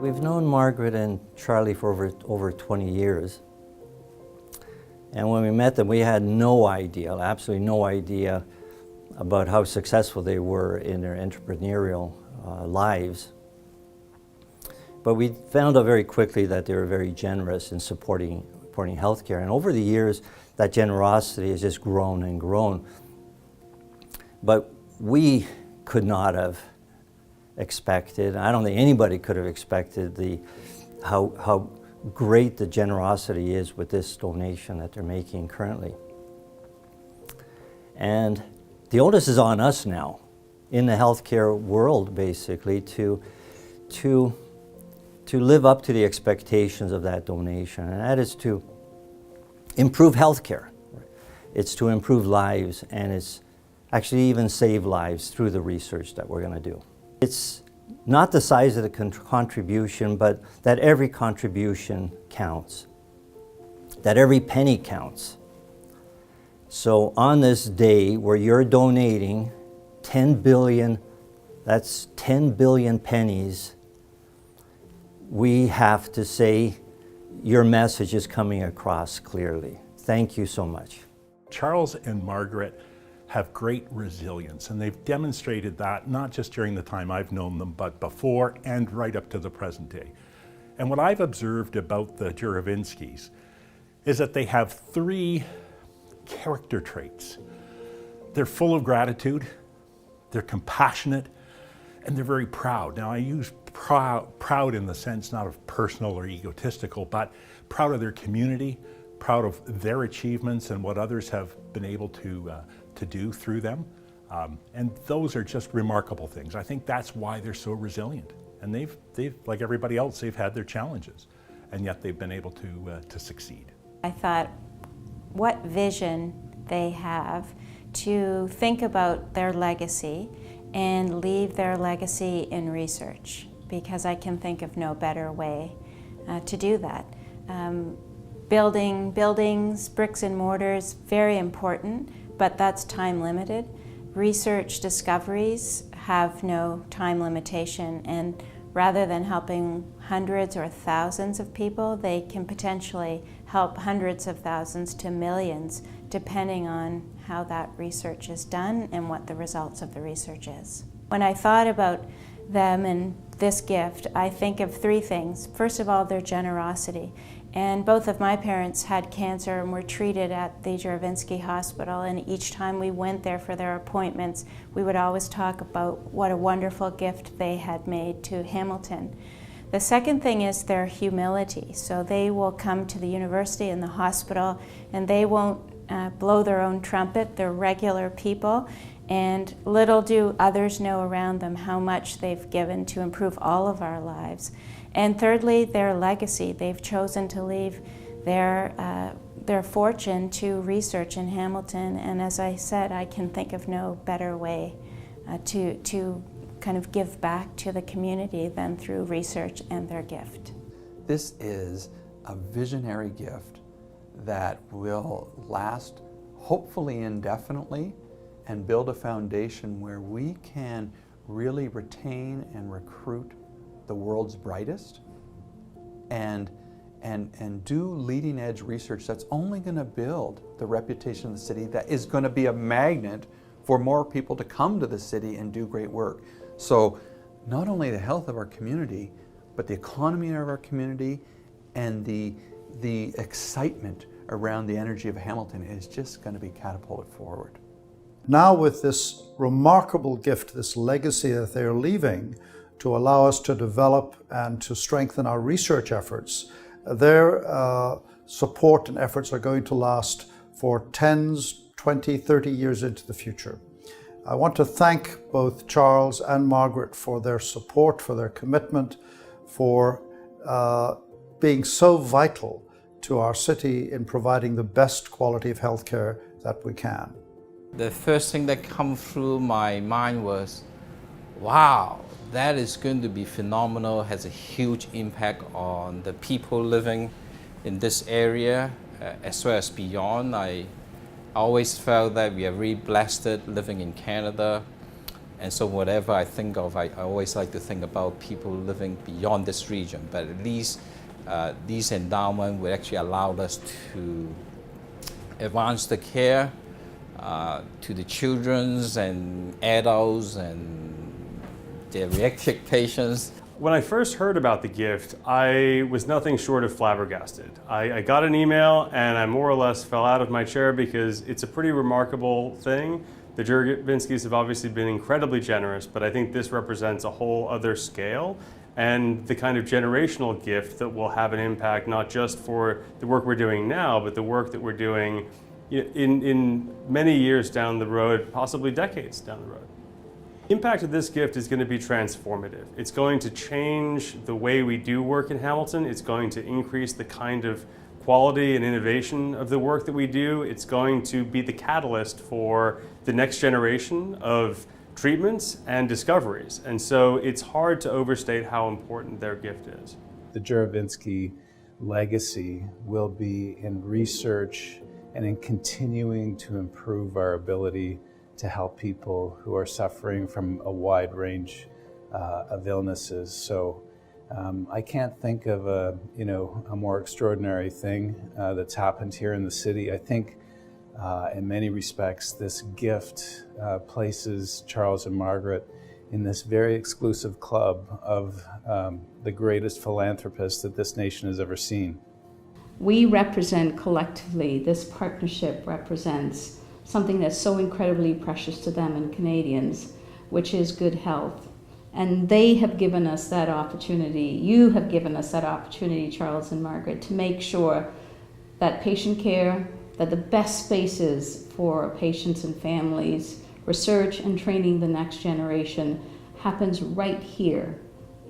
We've known Margaret and Charlie for over 20 years. And when we met them, we had no idea, absolutely no idea about how successful they were in their entrepreneurial lives. But we found out very quickly that they were very generous in supporting healthcare. And over the years, that generosity has just grown and grown. But we could not have expected, I don't think anybody could have expected how great the generosity is with this donation that they're making currently. And the onus is on us now in the healthcare world, basically, to live up to the expectations of that donation, and that is to improve healthcare. It's to improve lives, and it's actually even save lives through the research that we're going to do. It's not the size of the contribution, but that every contribution counts, that every penny counts. So on this day where you're donating 10 billion, that's 10 billion pennies, we have to say your message is coming across clearly. Thank you so much. Charles and Margaret have great resilience, and they've demonstrated that not just during the time I've known them, but before and right up to the present day. And what I've observed about the Juravinskis is that they have three character traits. They're full of gratitude, they're compassionate, and they're very proud. Now I use proud in the sense not of personal or egotistical, but proud of their community, proud of their achievements and what others have been able to do through them. And those are just remarkable things. I think that's why they're so resilient. And they've like everybody else, they've had their challenges, and yet they've been able to succeed. I thought, what vision they have to think about their legacy and leave their legacy in research, because I can think of no better way to do that. Building buildings, bricks and mortars, very important, but that's time limited. Research discoveries have no time limitation, and rather than helping hundreds or thousands of people, they can potentially help hundreds of thousands to millions, depending on how that research is done and what the results of the research is. When I thought about them and this gift, I think of three things. First of all, their generosity. And both of my parents had cancer and were treated at the Juravinski Hospital, and each time we went there for their appointments, we would always talk about what a wonderful gift they had made to Hamilton. The second thing is their humility. So they will come to the university and the hospital, and they won't blow their own trumpet. They're regular people, and little do others know around them how much they've given to improve all of our lives. And thirdly, their legacy. They've chosen to leave their fortune to research in Hamilton, and as I said, I can think of no better way to kind of give back to the community than through research and their gift. This is a visionary gift that will last hopefully indefinitely and build a foundation where we can really retain and recruit the world's brightest and do leading edge research that's only going to build the reputation of the city, that is going to be a magnet for more people to come to the city and do great work. So not only the health of our community, but the economy of our community and the excitement around the energy of Hamilton is just going to be catapulted forward. Now with this remarkable gift, this legacy that they're leaving to allow us to develop and to strengthen our research efforts, their support and efforts are going to last for 10s, 20, 30 years into the future. I want to thank both Charles and Margaret for their support, for their commitment, for being so vital to our city in providing the best quality of healthcare that we can. The first thing that came through my mind was, wow, that is going to be phenomenal, has a huge impact on the people living in this area as well as beyond. I always felt that we are really blessed living in Canada, And so whatever I think of, I always like to think about people living beyond this region, but at least these endowments would actually allow us to advance the care to the children and adults and geriatric patients. When I first heard about the gift, I was nothing short of flabbergasted. I got an email and I more or less fell out of my chair because it's a pretty remarkable thing. The Juravinskis have obviously been incredibly generous, but I think this represents a whole other scale and the kind of generational gift that will have an impact not just for the work we're doing now, but the work that we're doing in many years down the road, possibly decades down the road. The impact of this gift is going to be transformative. It's going to change the way we do work in Hamilton. It's going to increase the kind of quality and innovation of the work that we do. It's going to be the catalyst for the next generation of treatments and discoveries. And so it's hard to overstate how important their gift is. The Juravinski legacy will be in research and in continuing to improve our ability to help people who are suffering from a wide range of illnesses. So I can't think of a more extraordinary thing that's happened here in the city. I think in many respects this gift places Charles and Margaret in this very exclusive club of the greatest philanthropists that this nation has ever seen. We represent collectively, this partnership represents something that's so incredibly precious to them and Canadians, which is good health. And they have given us that opportunity, you have given us that opportunity, Charles and Margaret, to make sure that patient care, that the best spaces for patients and families, research and training the next generation happens right here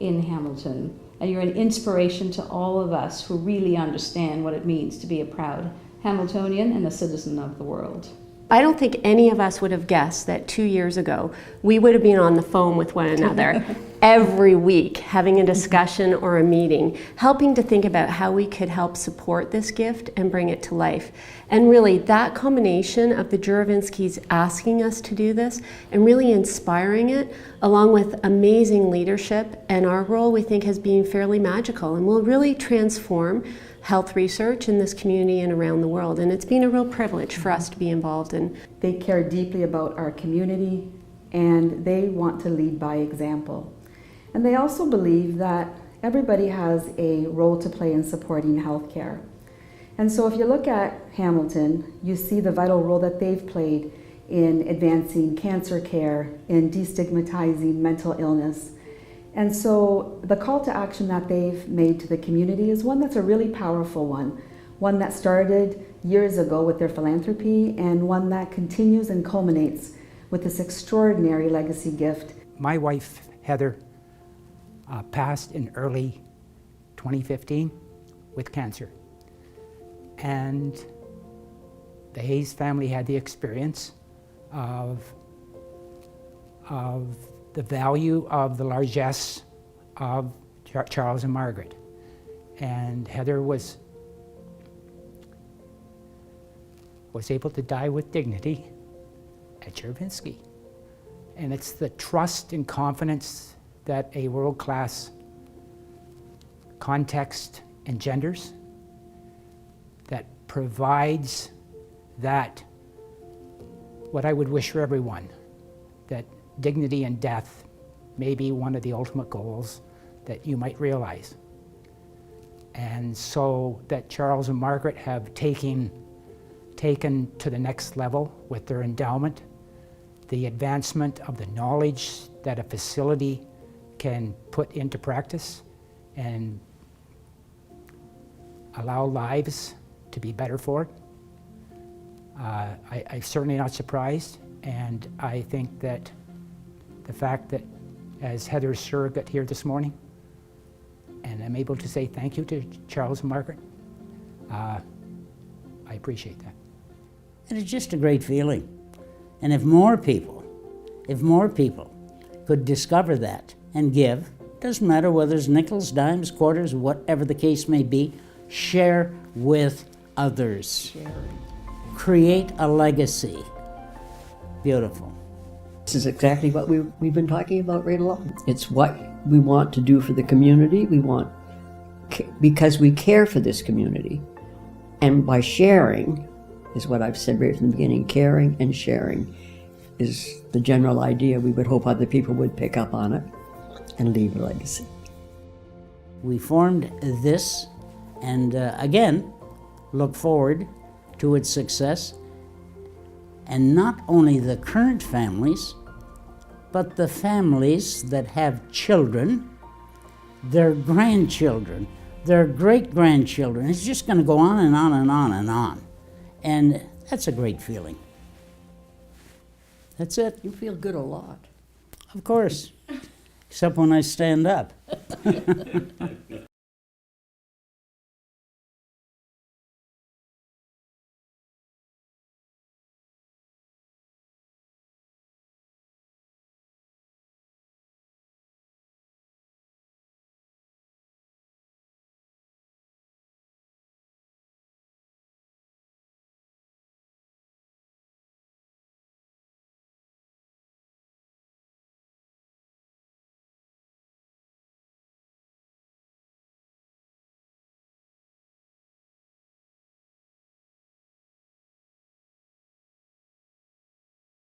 in Hamilton. And you're an inspiration to all of us who really understand what it means to be a proud Hamiltonian and a citizen of the world. I don't think any of us would have guessed that 2 years ago we would have been on the phone with one another every week, having a discussion or a meeting, helping to think about how we could help support this gift and bring it to life. And really that combination of the Juravinskis asking us to do this and really inspiring it, along with amazing leadership, and our role we think has been fairly magical and will really transform health research in this community and around the world. And it's been a real privilege for us to be involved in. They care deeply about our community and they want to lead by example. And they also believe that everybody has a role to play in supporting healthcare. And so if you look at Hamilton, you see the vital role that they've played in advancing cancer care, in destigmatizing mental illness. And so the call to action that they've made to the community is one that's a really powerful one that started years ago with their philanthropy, and one that continues and culminates with this extraordinary legacy gift. My wife, Heather, passed in early 2015 with cancer. And the Hayes family had the experience of the value of the largesse of Charles and Margaret. And Heather was able to die with dignity at Juravinski. And it's the trust and confidence that a world-class context engenders that provides that, what I would wish for everyone, that dignity in death may be one of the ultimate goals that you might realize. And so that Charles and Margaret have taken to the next level with their endowment, the advancement of the knowledge that a facility can put into practice and allow lives to be better for it. I'm certainly not surprised, and I think that the fact that as Heather's surrogate here this morning, and I'm able to say thank you to Charles and Margaret, I appreciate that. And it's just a great feeling. And if more people could discover that and give, doesn't matter whether it's nickels, dimes, quarters, whatever the case may be, share with others. Create a legacy. Beautiful. This is exactly what we've been talking about right along. It's what we want to do for the community. We want, because we care for this community. And by sharing, is what I've said right from the beginning, caring and sharing is the general idea. We would hope other people would pick up on it and leave a legacy. We formed this, and again, look forward to its success. And not only the current families, but the families that have children, their grandchildren, their great-grandchildren. It's just going to go on and on and on and on. And that's a great feeling. That's it. You feel good a lot. Of course, except when I stand up.